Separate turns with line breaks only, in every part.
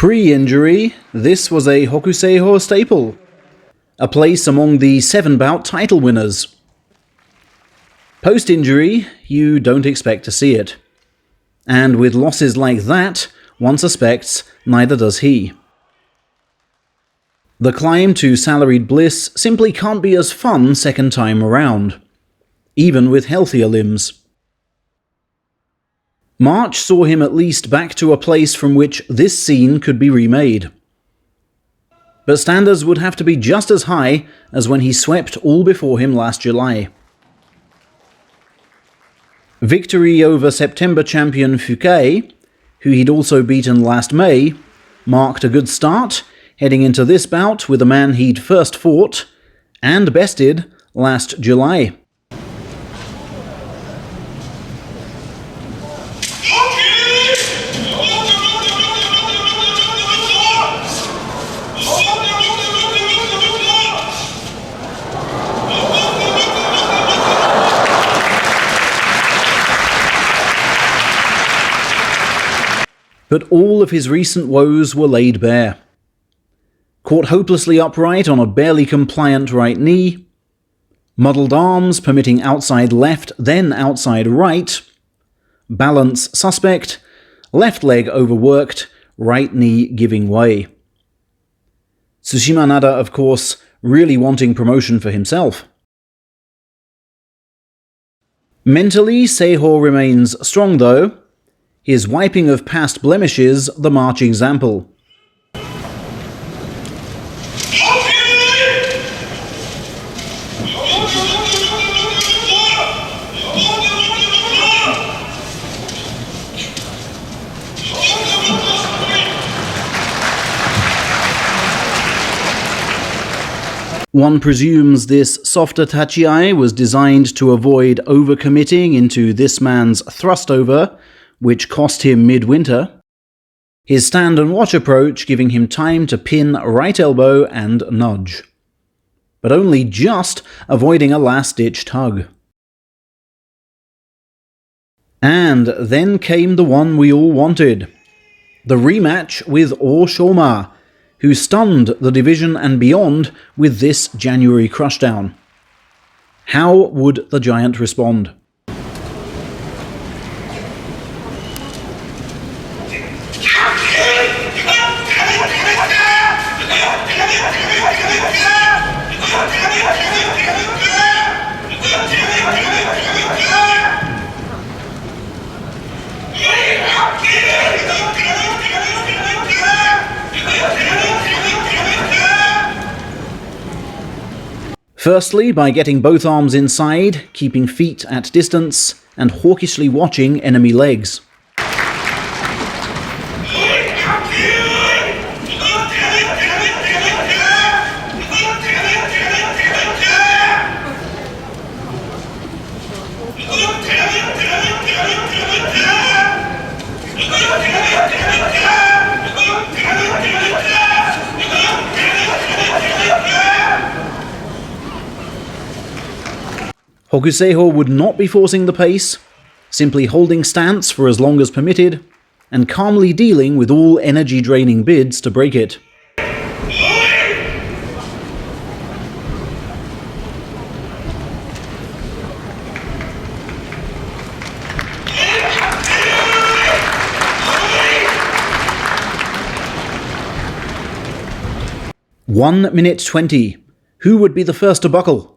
Pre-injury, this was a Hokuseiho staple, a place among the 7-bout title winners. Post-injury, you don't expect to see it. And with losses like that, one suspects neither does he. The climb to salaried bliss simply can't be as fun second time around, even with healthier limbs. March saw him at least back to a place from which this scene could be remade. But standards would have to be just as high as when he swept all before him last July. Victory over September champion Fukai, who he'd also beaten last May, marked a good start, heading into this bout with a man he'd first fought and bested last July. But all of his recent woes were laid bare. Caught hopelessly upright on a barely compliant right knee, muddled arms permitting outside left then outside right, balance suspect, left leg overworked, right knee giving way. Tsushima Nada, of course, really wanting promotion for himself. Mentally, Seiho remains strong though, his wiping of past blemishes the March example. One presumes this softer tachiai was designed to avoid overcommitting into this man's thrust-over, which cost him Midwinter. His stand-and-watch approach giving him time to pin right elbow and nudge, but only just avoiding a last-ditch tug. And then came the one we all wanted, the rematch with Orshawma, who stunned the division and beyond with this January crushdown. How would the giant respond? Firstly, by getting both arms inside, keeping feet at distance, and hawkishly watching enemy legs. Hokuseiho would not be forcing the pace, simply holding stance for as long as permitted, and calmly dealing with all energy-draining bids to break it. One minute 20. Who would be the first to buckle?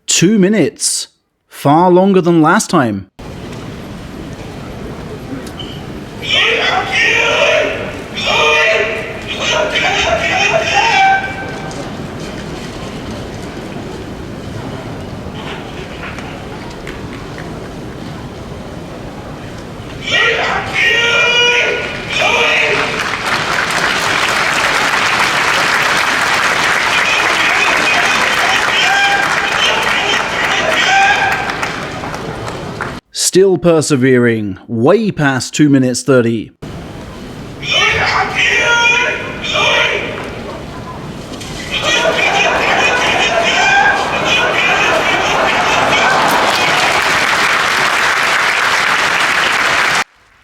Two minutes. Far longer than last time. Still persevering, way past 2 minutes 30.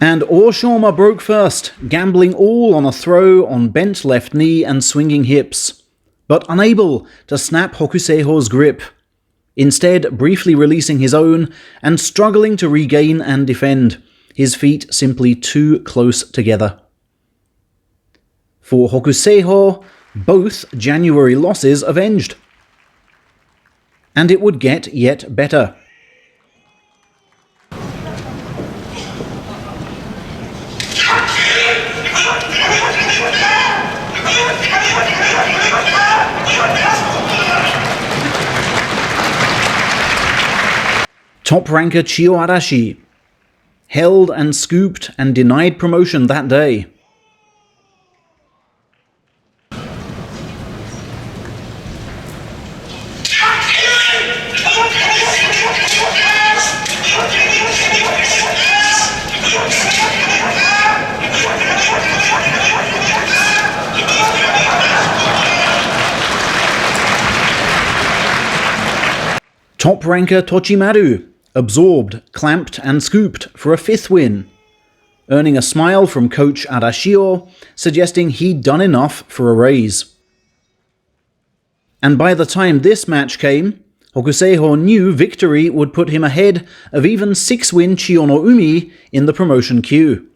And Orshawma broke first, gambling all on a throw on bent left knee and swinging hips, but unable to snap Hokuseiho's grip, instead briefly releasing his own and struggling to regain and defend, his feet simply too close together. For Hokuseiho, both January losses avenged. And it would get yet better. Top ranker Chiyo Arashi held and scooped and denied promotion that day. Top ranker Tochimaru absorbed, clamped and scooped for a 5th win, earning a smile from coach Arashio, suggesting he'd done enough for a raise. And by the time this match came, Hokuseiho knew victory would put him ahead of even 6-win Chiyono Umi in the promotion queue.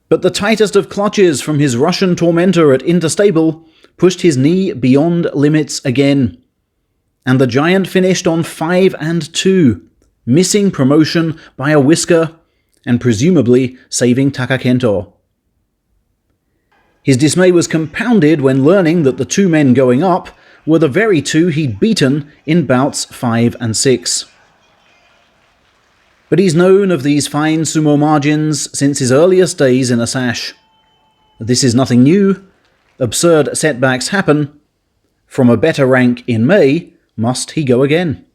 But the tightest of clutches from his Russian tormentor at Interstable pushed his knee beyond limits again, and the giant finished on 5-2, missing promotion by a whisker and presumably saving Takakento. His dismay was compounded when learning that the 2 men going up were the very 2 he'd beaten in bouts 5 and 6. But he's known of these fine sumo margins since his earliest days in a sash. This is nothing new. Absurd setbacks happen. From a better rank in May, must he go again?